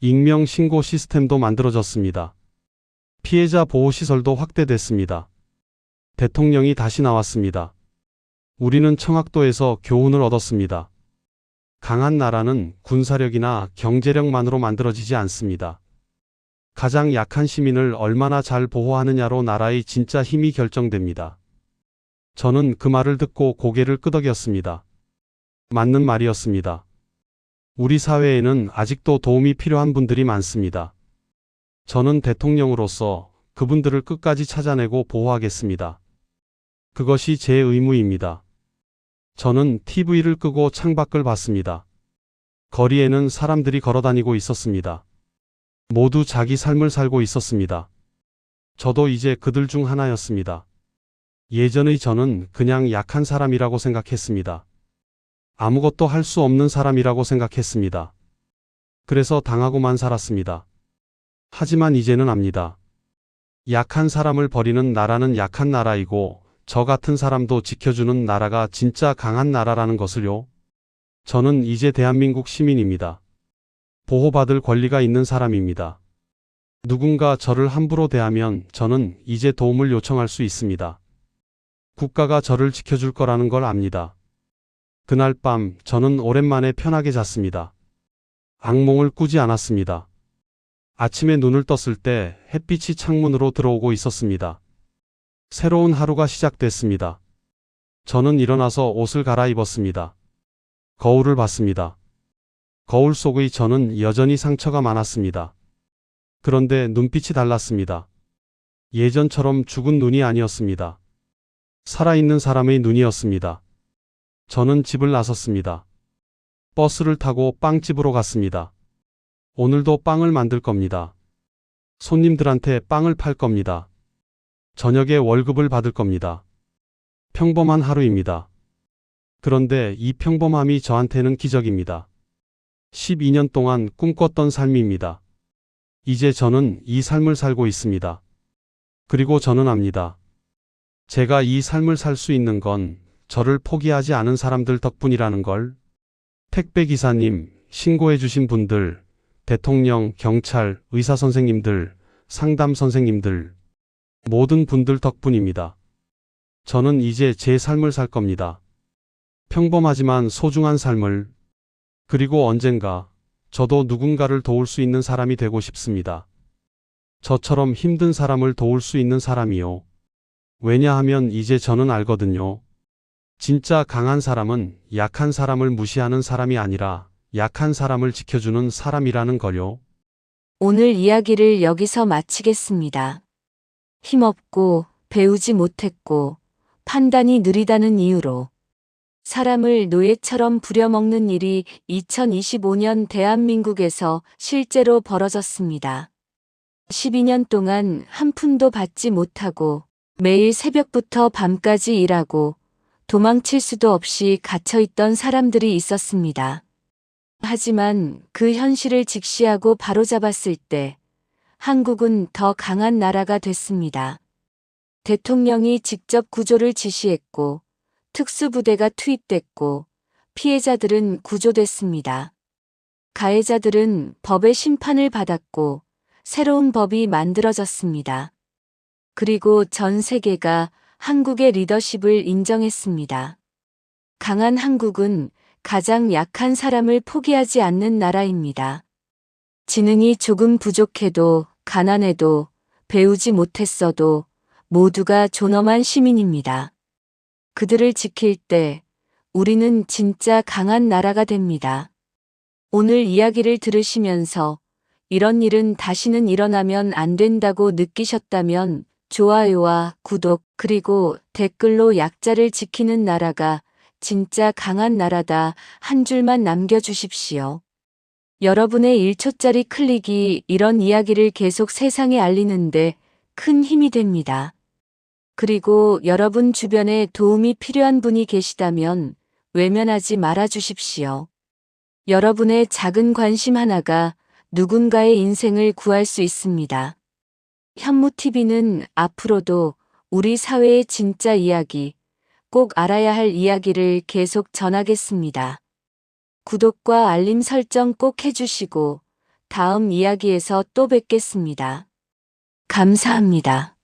익명 신고 시스템도 만들어졌습니다. 피해자 보호시설도 확대됐습니다. 대통령이 다시 나왔습니다. 우리는 청학도에서 교훈을 얻었습니다. 강한 나라는 군사력이나 경제력만으로 만들어지지 않습니다. 가장 약한 시민을 얼마나 잘 보호하느냐로 나라의 진짜 힘이 결정됩니다. 저는 그 말을 듣고 고개를 끄덕였습니다. 맞는 말이었습니다. 우리 사회에는 아직도 도움이 필요한 분들이 많습니다. 저는 대통령으로서 그분들을 끝까지 찾아내고 보호하겠습니다. 그것이 제 의무입니다. 저는 TV를 끄고 창밖을 봤습니다. 거리에는 사람들이 걸어다니고 있었습니다. 모두 자기 삶을 살고 있었습니다. 저도 이제 그들 중 하나였습니다. 예전의 저는 그냥 약한 사람이라고 생각했습니다. 아무것도 할 수 없는 사람이라고 생각했습니다. 그래서 당하고만 살았습니다. 하지만 이제는 압니다. 약한 사람을 버리는 나라는 약한 나라이고 저 같은 사람도 지켜주는 나라가 진짜 강한 나라라는 것을요. 저는 이제 대한민국 시민입니다. 보호받을 권리가 있는 사람입니다. 누군가 저를 함부로 대하면 저는 이제 도움을 요청할 수 있습니다. 국가가 저를 지켜줄 거라는 걸 압니다. 그날 밤 저는 오랜만에 편하게 잤습니다. 악몽을 꾸지 않았습니다. 아침에 눈을 떴을 때 햇빛이 창문으로 들어오고 있었습니다. 새로운 하루가 시작됐습니다. 저는 일어나서 옷을 갈아입었습니다. 거울을 봤습니다. 거울 속의 저는 여전히 상처가 많았습니다. 그런데 눈빛이 달랐습니다. 예전처럼 죽은 눈이 아니었습니다. 살아있는 사람의 눈이었습니다. 저는 집을 나섰습니다. 버스를 타고 빵집으로 갔습니다. 오늘도 빵을 만들 겁니다. 손님들한테 빵을 팔 겁니다. 저녁에 월급을 받을 겁니다. 평범한 하루입니다. 그런데 이 평범함이 저한테는 기적입니다. 12년 동안 꿈꿨던 삶입니다. 이제 저는 이 삶을 살고 있습니다. 그리고 저는 압니다. 제가 이 삶을 살 수 있는 건 저를 포기하지 않은 사람들 덕분이라는 걸. 택배기사님, 신고해주신 분들, 대통령, 경찰, 의사 선생님들, 상담 선생님들, 모든 분들 덕분입니다. 저는 이제 제 삶을 살 겁니다. 평범하지만 소중한 삶을. 그리고 언젠가 저도 누군가를 도울 수 있는 사람이 되고 싶습니다. 저처럼 힘든 사람을 도울 수 있는 사람이요. 왜냐하면 이제 저는 알거든요. 진짜 강한 사람은 약한 사람을 무시하는 사람이 아니라 약한 사람을 지켜주는 사람이라는 걸요. 오늘 이야기를 여기서 마치겠습니다. 힘없고 배우지 못했고 판단이 느리다는 이유로 사람을 노예처럼 부려먹는 일이 2025년 대한민국에서 실제로 벌어졌습니다. 12년 동안 한 푼도 받지 못하고 매일 새벽부터 밤까지 일하고 도망칠 수도 없이 갇혀있던 사람들이 있었습니다. 하지만 그 현실을 직시하고 바로잡았을 때 한국은 더 강한 나라가 됐습니다. 대통령이 직접 구조를 지시했고 특수부대가 투입됐고 피해자들은 구조됐습니다. 가해자들은 법의 심판을 받았고 새로운 법이 만들어졌습니다. 그리고 전 세계가 한국의 리더십을 인정했습니다. 강한 한국은 가장 약한 사람을 포기하지 않는 나라입니다. 지능이 조금 부족해도 가난해도 배우지 못했어도 모두가 존엄한 시민입니다. 그들을 지킬 때 우리는 진짜 강한 나라가 됩니다. 오늘 이야기를 들으시면서 이런 일은 다시는 일어나면 안 된다고 느끼셨다면 좋아요와 구독 그리고 댓글로 약자를 지키는 나라가 진짜 강한 나라다 한 줄만 남겨주십시오. 여러분의 1초짜리 클릭이 이런 이야기를 계속 세상에 알리는데 큰 힘이 됩니다. 그리고 여러분 주변에 도움이 필요한 분이 계시다면 외면하지 말아 주십시오. 여러분의 작은 관심 하나가 누군가의 인생을 구할 수 있습니다. 현무TV는 앞으로도 우리 사회의 진짜 이야기, 꼭 알아야 할 이야기를 계속 전하겠습니다. 구독과 알림 설정 꼭 해주시고 다음 이야기에서 또 뵙겠습니다. 감사합니다.